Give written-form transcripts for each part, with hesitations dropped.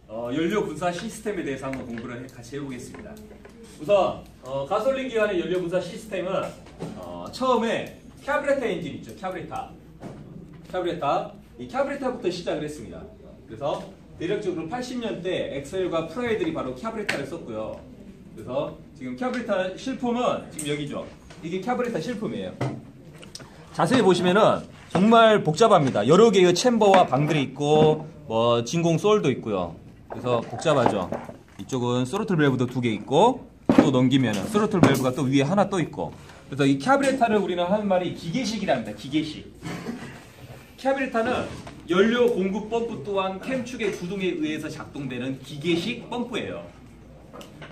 연료 분사 시스템에 대해서 한번 공부를 같이 해보겠습니다. 우선 가솔린 기관의 연료 분사 시스템은 처음에 캬브레타 엔진 있죠. 캬브레타. 이 캬브레타부터 시작을 했습니다. 그래서 대략적으로 80년대 엑셀과 프라이들이 바로 캬브레타를 썼고요. 그래서 지금 캬브레타 실품은 지금 여기죠. 이게 캬브레타 실품이에요. 자세히 보시면은 정말 복잡합니다. 여러 개의 챔버와 방들이 있고 뭐 진공 솔도 있고요. 그래서 복잡하죠. 이쪽은 스로틀 밸브도 2개 있고 또 넘기면은 스로틀 밸브가 또 위에 하나 또 있고. 그래서 이 캬브레타를 우리는 하는 말이 기계식이랍니다. 기계식. 캬브레타는 연료 공급 펌프 또한 캠축의 구동에 의해서 작동되는 기계식 펌프예요.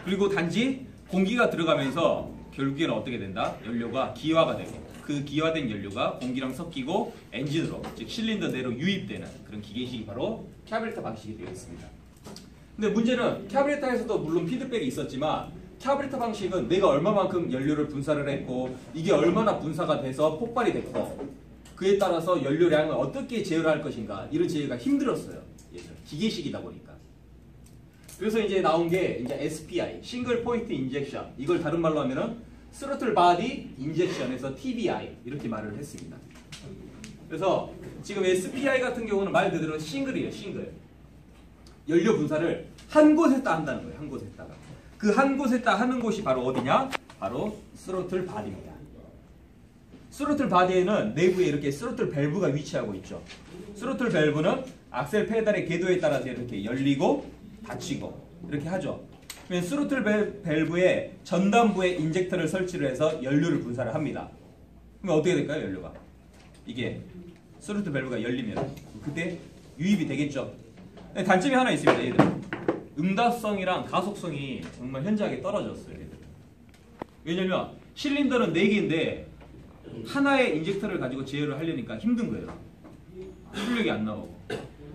그리고 단지 공기가 들어가면서 결국에는 어떻게 된다? 연료가 기화가 되고 그 기화된 연료가 공기랑 섞이고 엔진으로, 즉 실린더 내로 유입되는 그런 기계식이 바로 캬브레타 방식이 되어 있습니다. 근데 문제는 캬브레타에서도 물론 피드백이 있었지만 캬브레타 방식은 내가 얼마만큼 연료를 분사를 했고 이게 얼마나 분사가 돼서 폭발이 됐고 그에 따라서 연료량을 어떻게 제어할 것인가 이런 제어가 힘들었어요. 기계식이다 보니까. 그래서 이제 나온 게 이제 SPI, 싱글 포인트 인젝션. 이걸 다른 말로 하면은 스로틀 바디 인젝션에서 TBI 이렇게 말을 했습니다. 그래서 지금 SPI 같은 경우는 말 그대로 싱글이에요. 싱글. 연료 분사를 한 곳에다 한다는 거예요. 한 곳에다가. 그 한 곳에다 하는 곳이 바로 어디냐? 바로 스로틀 바디입니다. 스로틀 바디에는 내부에 이렇게 스로틀 밸브가 위치하고 있죠. 스로틀 밸브는 악셀 페달의 궤도에 따라서 이렇게 열리고 닫히고 이렇게 하죠. 스로틀 밸브의 전단부에 인젝터를 설치를 해서 연료를 분사를 합니다. 그럼 어떻게 될까요? 연료가. 이게 스로틀 밸브가 열리면 그때 유입이 되겠죠. 단점이 하나 있습니다. 얘들. 응답성이랑 가속성이 정말 현저하게 떨어졌어요. 얘들. 왜냐면 실린더는 4개인데 하나의 인젝터를 가지고 제어를 하려니까 힘든 거예요. 출력이 안 나오고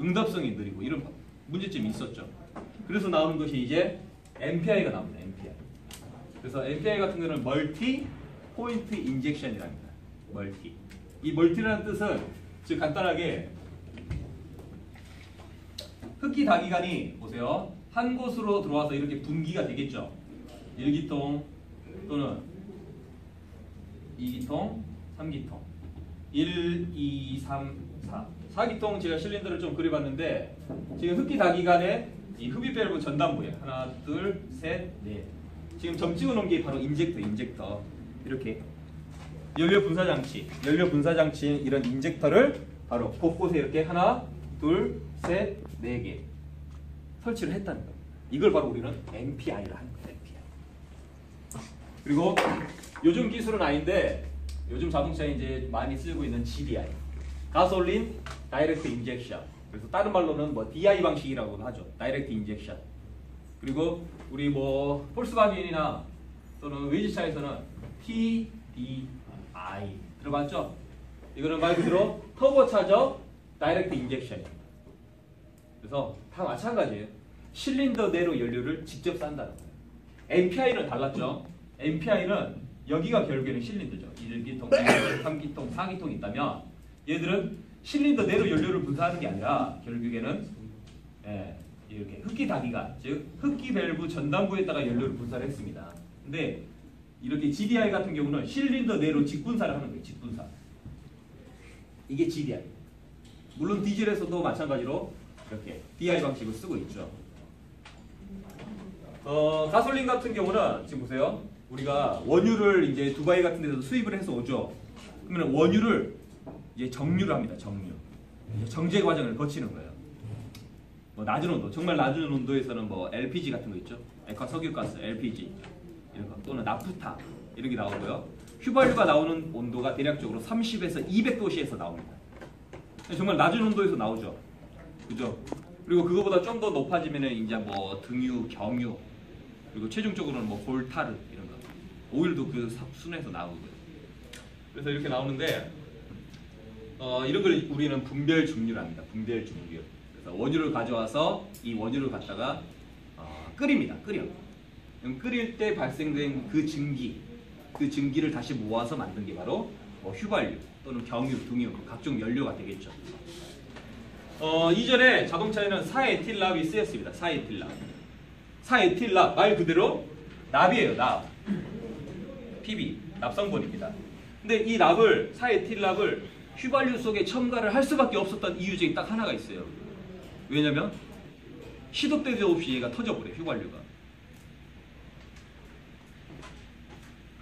응답성이 느리고 이런 문제점이 있었죠. 그래서 나오는 것이 이제 MPI가 나옵니다. MPI. 그래서 MPI 같은 경우는 멀티 포인트 인젝션이랍니다. 멀티. 이 멀티라는 뜻은 즉 간단하게 흡기 다기관이 보세요. 한 곳으로 들어와서 이렇게 분기가 되겠죠. 1기통 또는 2기통, 3기통. 1, 2, 3, 4. 4기통 제가 실린더를 좀 그려봤는데 지금 흡기 다기관에 이 흡입 밸브 전단부에 하나, 둘, 셋, 넷. 지금 점 찍어놓은 게 바로 인젝터. 이렇게 연료 분사 장치 이런 인젝터를 바로 곳곳에 이렇게 하나, 둘, 셋, 네 개 설치를 했다는 거예요. 이걸 바로 우리는 MPI를 하는 거예요. MPI. 그리고 요즘 기술은 아닌데 요즘 자동차에 이제 많이 쓰고 있는 GDI, 가솔린 다이렉트 인젝션. 그래서 다른 말로는 뭐 DI 방식이라고도 하죠. 다이렉트 인젝션. 그리고 우리 뭐 폴스바겐이나 또는 외제차에서는 TDI 들어봤죠? 이거는 말 그대로 터보차저 다이렉트 인젝션이에요. 그래서 다 마찬가지예요. 실린더 내로 연료를 직접 싼다는 거예요. MPI는 달랐죠. MPI는 여기가 결국에는 실린더죠. 1기통, 2기통, 3기통, 4기통이 있다면 얘들은 실린더 내로 연료를 분사하는 게 아니라 결국에는 이렇게 흡기 다기관, 즉 흡기 밸브 전단부에다가 연료를 분사를 했습니다. 근데 이렇게 GDI 같은 경우는 실린더 내로 직분사를 하는 거예요. 직분사. 이게 GDI. 물론 디젤에서도 마찬가지로 이렇게 DI 방식을 쓰고 있죠. 가솔린 같은 경우는 지금 보세요. 우리가 원유를 이제 두바이 같은 데서 수입을 해서 오죠. 그러면 원유를 이제 정류를 합니다. 정제 과정을 거치는 거예요. 뭐 낮은 온도, 정말 낮은 온도에서는 뭐 LPG 같은 거 있죠. 액화 석유가스, LPG 이런 거 또는 나프타 이런 게 나오고요. 휘발유가 나오는 온도가 대략적으로 30에서 200도씨에서 나옵니다. 정말 낮은 온도에서 나오죠. 그죠? 그리고 그거보다 좀 더 높아지면은 이제 뭐 등유, 경유 그리고 최종적으로는 뭐 골타르 이런 거 오일도 그 순에서 나오고요. 그래서 이렇게 나오는데 이런 걸 우리는 분별 중류를 합니다. 분별 중류. 그래서 원유를 가져와서 이 원유를 갖다가 끓입니다. 끓일 때 발생된 그 증기를 다시 모아서 만든 게 바로 휘발유 또는 경유, 등유 각종 연료가 되겠죠. 이전에 자동차에는 사에틸납이 쓰였습니다. 사에틸납. 사에틸납 말 그대로 납이에요. 납. PB 납성분입니다. 근데 이 납을 사에틸납을 휘발유 속에 첨가를 할 수밖에 없었던 이유 중에 딱 하나가 있어요. 왜냐면 시도 때도 없이 얘가 터져버려요. 휘발유가.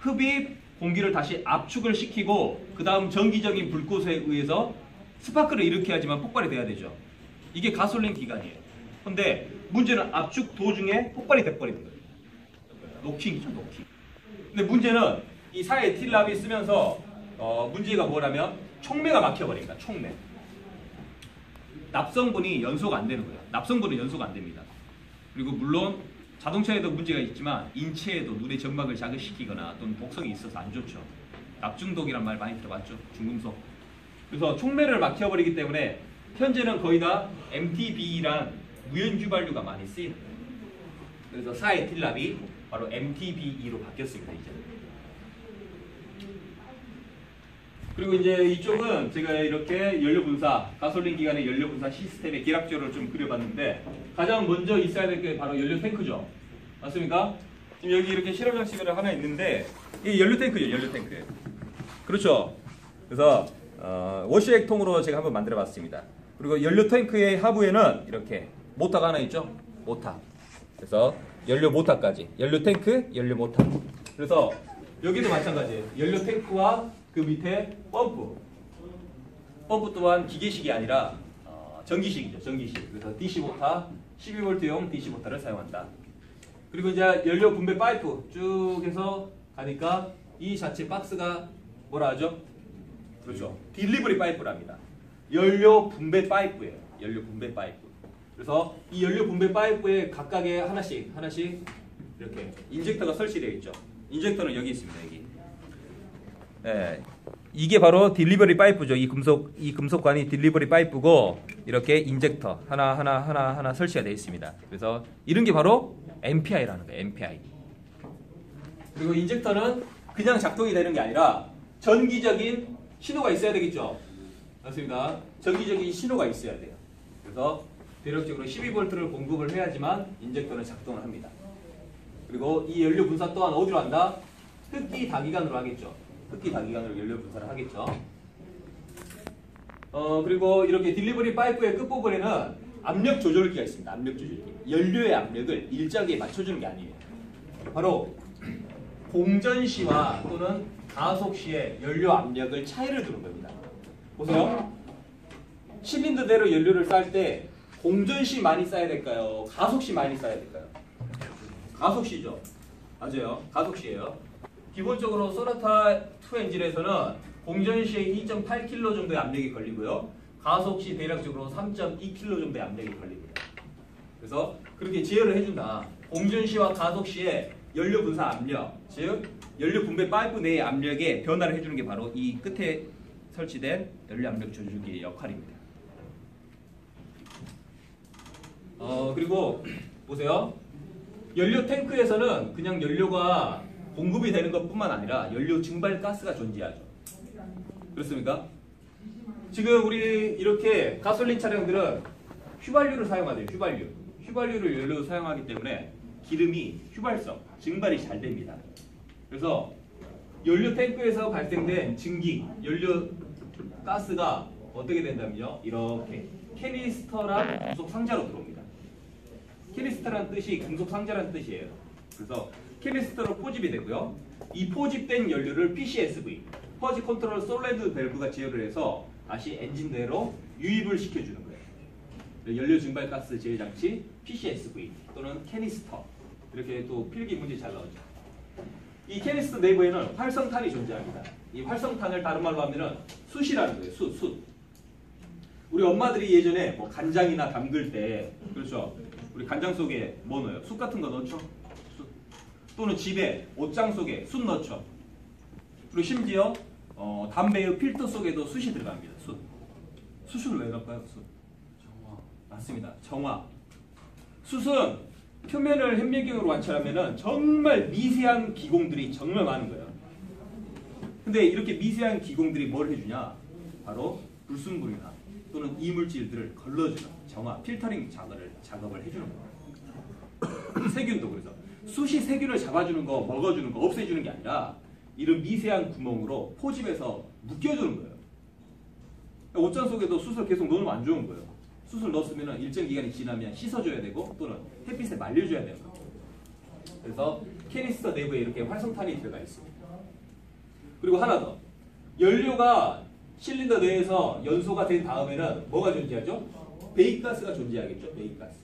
흡입 공기를 다시 압축을 시키고 그 다음 전기적인 불꽃에 의해서 스파크를 일으켜야지만 폭발이 돼야 되죠. 이게 가솔린 기관이에요. 근데 문제는 압축 도중에 폭발이 돼버리는 거예요. 노킹이죠, 노킹. 근데 문제는 이 사에틸납이 쓰면서 문제가 뭐냐면 촉매가 막혀버립니다. 촉매. 납성분이 연소가 안 되는 거예요. 납성분은 연소가 안 됩니다. 그리고 물론 자동차에도 문제가 있지만 인체에도 눈의 점막을 자극시키거나 또는 독성이 있어서 안 좋죠. 납중독이란 말 많이 들어봤죠. 중금속. 그래서 촉매를 막혀버리기 때문에 현재는 거의 다 MTBE란 무연휘발유가 많이 쓰입니다. 그래서 사에틸납이 바로 MTBE로 바뀌었습니다. 이제. 그리고 이제 이쪽은 제가 이렇게 연료분사, 가솔린 기관의 연료분사 시스템의 기락조를 좀 그려봤는데 가장 먼저 있어야 될 게 바로 연료 탱크죠. 맞습니까? 지금 여기 이렇게 실험 장치가 하나 있는데 이게 연료 탱크예요. 연료 탱크. 그렇죠. 그래서 워시액통으로 제가 한번 만들어봤습니다. 그리고 연료 탱크의 하부에는 이렇게 모터가 하나 있죠. 모터. 그래서 연료 모터까지. 연료 탱크, 연료 모터. 그래서 여기도 마찬가지예요. 연료 탱크와 그 밑에 펌프. 펌프 또한 기계식이 아니라 전기식이죠. 전기식. 그래서 DC 모터, 12V용 DC 모터를 사용한다. 그리고 이제 연료 분배 파이프 쭉 해서 가니까 이 자체 박스가 뭐라 하죠? 그렇죠. 딜리버리 파이프랍니다. 연료 분배 파이프예요. 연료 분배 파이프. 그래서 이 연료 분배 파이프에 각각에 하나씩 이렇게 인젝터가 설치되어 있죠. 인젝터는 여기 있습니다. 여기. 네, 이게 바로 딜리버리 파이프죠. 이 금속관이 딜리버리 파이프고 이렇게 인젝터 하나 설치가 되어 있습니다. 그래서 이런 게 바로 MPI라는 거예요. MPI. 그리고 인젝터는 그냥 작동이 되는 게 아니라 전기적인 신호가 있어야 되겠죠. 맞습니다. 전기적인 신호가 있어야 돼요. 그래서 대략적으로 12V를 공급을 해야지만 인젝터는 작동을 합니다. 그리고 이 연료 분사 또한 어디로 한다? 흡기 다기관으로 하겠죠. 흡기 다기관으로 연료 분사를 하겠죠. 그리고 이렇게 딜리버리 파이프의 끝부분에는 압력 조절기가 있습니다. 압력 조절기. 연료의 압력을 일정하게 맞춰주는 게 아니에요. 바로 공전 시와 또는 가속 시의 연료 압력을 차이를 두는 겁니다. 보세요. 실린더대로 연료를 쌀 때 공전 시 많이 써야 될까요? 가속 시 많이 써야 될까요? 가속 시죠. 맞아요. 가속 시예요. 기본적으로 소나타 2 엔진에서는 공전 시에 2.8kg 정도의 압력이 걸리고요. 가속 시 대략적으로 3.2kg 정도의 압력이 걸립니다. 그래서 그렇게 제어를 해준다. 공전 시와 가속 시에 연료 분사 압력, 즉 연료 분배 파이프 내의 압력에 변화를 해주는 게 바로 이 끝에 설치된 연료 압력 조절기의 역할입니다. 그리고 보세요. 연료 탱크에서는 그냥 연료가 공급이 되는 것뿐만 아니라 연료 증발 가스가 존재하죠. 그렇습니까? 지금 우리 이렇게 가솔린 차량들은 휘발유를 사용하대요. 휘발유를 연료로 사용하기 때문에 기름이 휘발성, 증발이 잘 됩니다. 그래서 연료 탱크에서 발생된 증기, 연료 가스가 어떻게 된다면요? 이렇게 캐니스터랑 금속 상자로 들어옵니다. 캐니스터란 뜻이 금속 상자라는 뜻이에요. 그래서 캐니스터로 포집이 되고요. 이 포집된 연료를 PCSV, 퍼지 컨트롤 솔레드 밸브가 제어를 해서 다시 엔진 내로 유입을 시켜주는 거예요. 연료 증발 가스 제어 장치 PCSV 또는 캐니스터. 이렇게 또 필기 문제 잘 나오죠. 이 캐니스터 내부에는 활성탄이 존재합니다. 이 활성탄을 다른 말로 하면은 숯이라는 거예요. 숯. 우리 엄마들이 예전에 뭐 간장이나 담글 때, 그렇죠? 우리 간장 속에 뭐 넣어요? 숯 같은 거 넣죠? 숯. 또는 집에 옷장 속에 숯 넣죠. 그리고 심지어 담배의 필터 속에도 숯이 들어갑니다. 숯을 왜 넣을까요? 숯. 정화. 맞습니다. 정화. 숯은 표면을 현미경으로 관찰하면은 정말 미세한 기공들이 정말 많은 거예요. 근데 이렇게 미세한 기공들이 뭘 해주냐? 바로 불순물이나 또는 이물질들을 걸러주는 정화, 필터링 작업을 해주는 거예요. 세균도 그래서 숯이 세균을 잡아주는 거, 먹어주는 거, 없애주는 게 아니라 이런 미세한 구멍으로 포집해서 묶여주는 거예요. 옷장 속에도 숯을 계속 넣으면 안 좋은 거예요. 숯을 넣었으면 일정 기간이 지나면 씻어줘야 되고 또는 햇빛에 말려줘야 돼요. 그래서 캐니스터 내부에 이렇게 활성탄이 들어가 있습니다. 그리고 하나 더. 연료가 실린더 내에서 연소가 된 다음에는 뭐가 존재하죠? 배기가스가 존재하겠죠. 배기가스.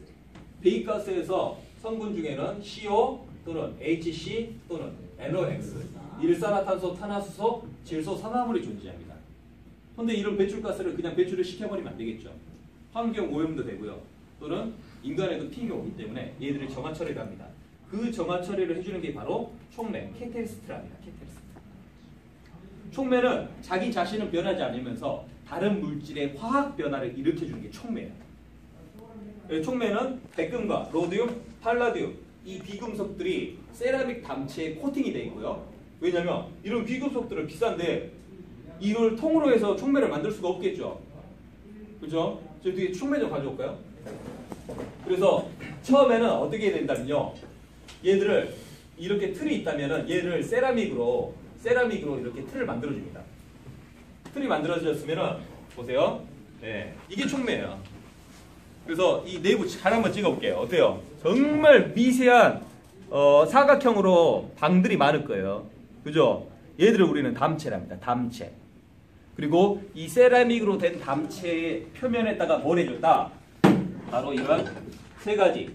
배기가스에서 성분 중에는 CO 또는 HC 또는 NOx, 일산화탄소, 탄화수소, 질소, 산화물이 존재합니다. 그런데 이런 배출가스를 그냥 배출을 시켜버리면 안 되겠죠. 환경 오염도 되고요. 또는 인간에도 피해가 오기 때문에 얘들을 정화 처리를 합니다. 그 정화 처리를 해주는 게 바로 촉매, 캐탈리스트랍니다. 캐탈리스트. 촉매는 자기 자신은 변하지 않으면서 다른 물질의 화학 변화를 일으켜주는 게 촉매예요. 촉매는 백금과 로디움, 팔라디움 이 비금속들이 세라믹 담체에 코팅이 되어 있고요. 왜냐하면 이런 비금속들은 비싼데 이걸 통으로 해서 촉매를 만들 수가 없겠죠. 그렇죠? 저희 뒤에 촉매 좀 가져올까요? 그래서 처음에는 어떻게 해야 된다면요. 얘들을 이렇게 틀이 있다면은 얘를 세라믹으로 이렇게 틀을 만들어줍니다. 틀이 만들어졌으면은 보세요. 네, 이게 촉매예요. 그래서 이 내부 잘 한번 찍어볼게요. 어때요? 정말 미세한 사각형으로 방들이 많을 거예요. 그죠? 얘들을 우리는 담체랍니다. 담체. 그리고 이 세라믹으로 된 담체의 표면에다가 뭘 해줬다? 바로 이런 세 가지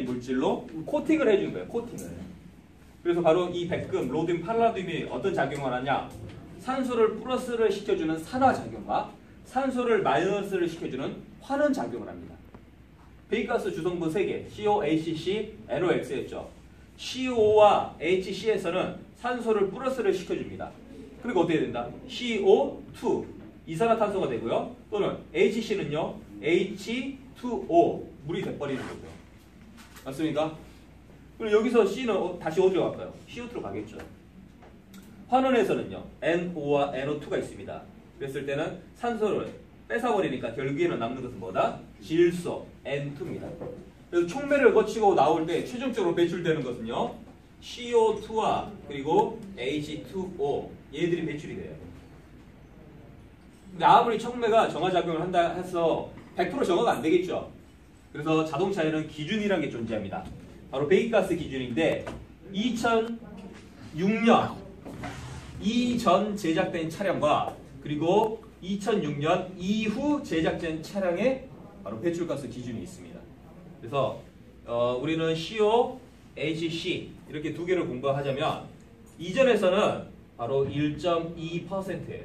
물질로 코팅을 해주는 거예요. 코팅을. 그래서 바로 이 백금, 로디움, 팔라디움이 어떤 작용을 하냐? 산소를 플러스를 시켜주는 산화작용과 산소를 마이너스를 시켜주는 환원작용을 합니다. 배기가스 주성분 3개, CO, HC, NOx였죠. CO와 HC에서는 산소를 플러스를 시켜줍니다. 그리고 어떻게 된다? CO2, 이산화탄소가 되고요. 또는 HC는요, H2O, 물이 돼버리는 거죠. 맞습니까? 그리고 여기서 C는 다시 어디로 갈까요? CO2로 가겠죠. 환원에서는요, NO와 NO2가 있습니다. 그랬을 때는 산소를 뺏어버리니까 결국에는 남는 것은 뭐다? 질소, N2입니다. 그래서 촉매를 거치고 나올 때 최종적으로 배출되는 것은요, CO2와 그리고 H2O, 얘들이 배출이 돼요. 근데 아무리 촉매가 정화작용을 한다 해서 100% 정화가 안 되겠죠. 그래서 자동차에는 기준이라는 게 존재합니다. 바로 배기가스 기준인데 2006년 이전 제작된 차량과 그리고 2006년 이후 제작된 차량에 바로 배출가스 기준이 있습니다. 그래서 우리는 CO, HC 이렇게 두 개를 공부하자면 이전에서는 바로 1.2%예요.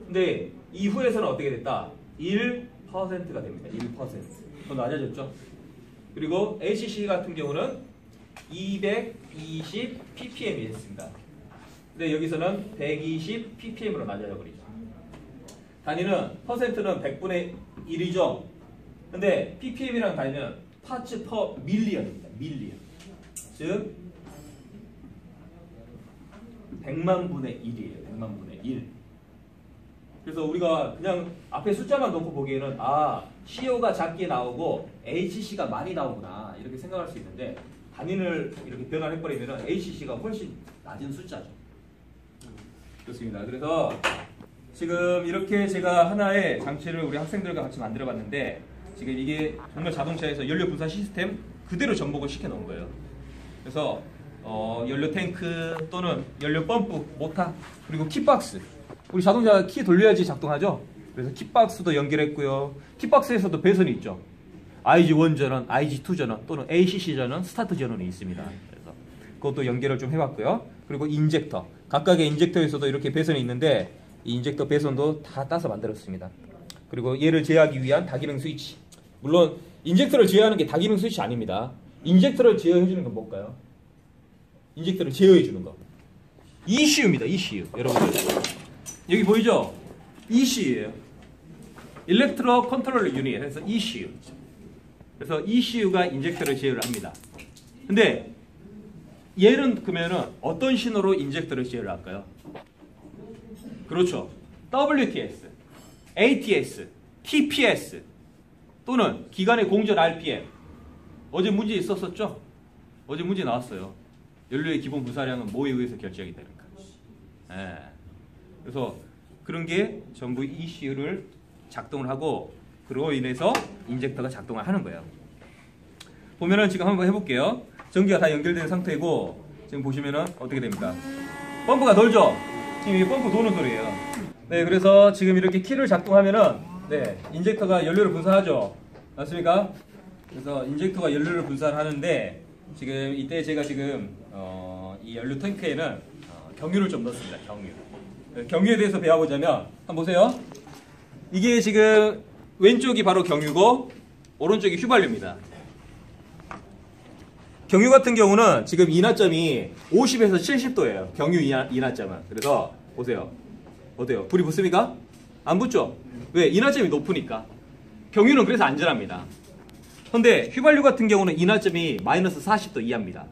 근데 이후에서는 어떻게 됐다? 1%가 됩니다. 1%. 더 낮아졌죠? 그리고 HC 같은 경우는 220 ppm이 됐습니다. 근데 여기서는 120 ppm으로 낮아져 버리죠. 단위는 퍼센트는 100분의 1이죠. 근데 ppm이라는 단위는 parts per million입니다. 밀리언. 즉 100만 분의 1이에요. 100만 분의 1. 그래서 우리가 그냥 앞에 숫자만 놓고 보기에는 아, CO가 작게 나오고 HC가 많이 나오구나 이렇게 생각할 수 있는데 단위를 이렇게 변환해버리면 HC가 훨씬 낮은 숫자죠. 그렇습니다. 그래서 지금 이렇게 제가 하나의 장치를 우리 학생들과 같이 만들어 봤는데 지금 이게 정말 자동차에서 연료 분산 시스템 그대로 접목을 시켜 놓은 거예요. 그래서 연료 탱크 또는 연료 펌프, 모터 그리고 킥박스 우리 자동차 키 돌려야지 작동하죠. 그래서 킥박스도 연결했고요. 킥박스에서도 배선이 있죠. IG1 전원, IG2 전원 또는 ACC 전원, 스타트 전원이 있습니다. 그래서 그것도 연결을 좀 해봤고요. 그리고 인젝터, 각각의 인젝터에서도 이렇게 배선이 있는데 이 인젝터 배선도 다 따서 만들었습니다. 그리고 얘를 제어하기 위한 다기능 스위치. 물론 인젝터를 제어하는 게 다기능 스위치 아닙니다. 인젝터를 제어해주는 건 뭘까요? 인젝터를 제어해주는 거. ECU입니다. ECU. 여러분들 여기 보이죠? ECU예요. 일렉트로 컨트롤 유닛. 그래서 ECU. 그래서 ECU가 인젝터를 제어를 합니다. 근데 얘는 그러면은 어떤 신호로 인젝터를 제어를 할까요? 그렇죠. WTS, ATS TPS 또는 기관의 공전 RPM. 어제 문제 있었었죠? 어제 문제 나왔어요. 연료의 기본 분사량은 뭐에 의해서 결정이 되는가. 예. 그래서 그런 게 전부 ECU를 작동을 하고 그로 인해서 인젝터가 작동을 하는 거예요. 보면은 지금 한번 해볼게요. 전기가 다 연결된 상태고 지금 보시면은 어떻게 됩니까? 펌프가 돌죠? 지금 이 펌프 도는 소리예요. 네, 그래서 지금 이렇게 키를 작동하면은 네, 인젝터가 연료를 분사하죠. 맞습니까? 그래서 인젝터가 연료를 분사하는데 지금 이때 제가 지금 이 연료 탱크에는 경유를 좀 넣었습니다. 경유에 대해서 배워보자면 한번 보세요. 이게 지금 왼쪽이 바로 경유고 오른쪽이 휘발유입니다. 경유 같은 경우는 지금 인하점이 50에서 70도예요. 경유 인하점은. 그래서 보세요. 어때요? 불이 붙습니까? 안 붙죠? 왜? 인하점이 높으니까. 경유는 그래서 안전합니다. 근데 휘발유 같은 경우는 인하점이 마이너스 40도 이하입니다.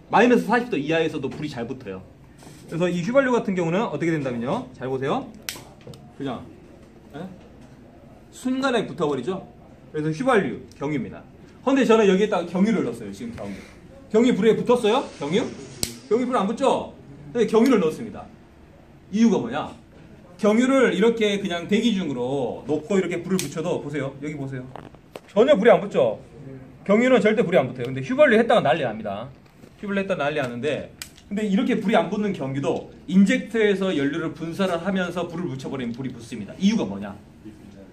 마이너스 40도 이하에서도 불이 잘 붙어요. 그래서 이 휘발유 같은 경우는 어떻게 된다면요. 잘 보세요. 그죠? 네? 순간에 붙어버리죠? 그래서 휘발유, 경유입니다. 근데 저는 여기에다가 경유를 넣었어요. 지금 경유. 경유 불에 붙었어요? 경유? 경유 불에 안 붙죠? 근데 경유를 넣었습니다. 이유가 뭐냐? 경유를 이렇게 그냥 대기 중으로 놓고 이렇게 불을 붙여도 보세요. 여기 보세요. 전혀 불이 안 붙죠? 경유는 절대 불이 안 붙어요. 근데 휘발유 했다가 난리 납니다. 휘발유 했다가 난리 나는데 근데 이렇게 불이 안 붙는 경유도 인젝터에서 연료를 분사를 하면서 불을 붙여버리면 불이 붙습니다. 이유가 뭐냐?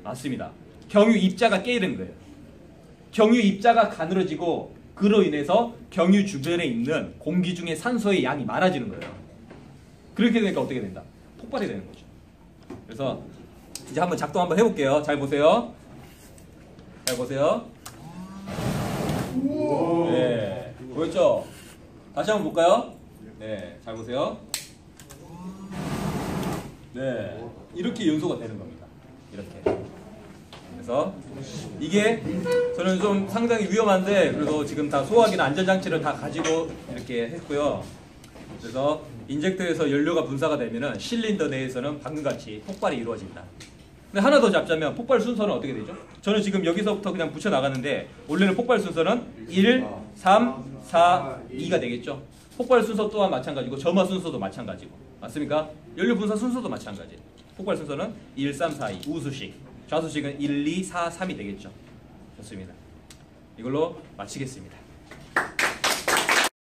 맞습니다. 경유 입자가 깨는 거예요. 경유 입자가 가늘어지고 그로 인해서 경유 주변에 있는 공기 중에 산소의 양이 많아지는 거예요. 그렇게 되니까 어떻게 된다? 폭발이 되는 거죠. 그래서 이제 한번 작동 한번 해볼게요. 잘 보세요. 잘 보세요. 네, 보였죠? 다시 한번 볼까요? 네, 잘 보세요. 네, 이렇게 연소가 되는 겁니다. 이렇게. 그래서 이게 저는 좀 상당히 위험한데 그래도 지금 다 소화기나 안전장치를 다 가지고 이렇게 했고요. 그래서 인젝터에서 연료가 분사가 되면은 실린더 내에서는 방금같이 폭발이 이루어진다. 근데 하나 더 잡자면 폭발 순서는 어떻게 되죠? 저는 지금 여기서부터 그냥 붙여 나가는데 원래는 폭발 순서는 1, 3, 4, 2가 되겠죠. 폭발 순서 또한 마찬가지고 점화 순서도 마찬가지고 맞습니까? 연료 분사 순서도 마찬가지. 폭발 순서는 1, 3, 4, 2 우수식. 좌수식은 1, 2, 4, 3이 되겠죠. 좋습니다. 이걸로 마치겠습니다.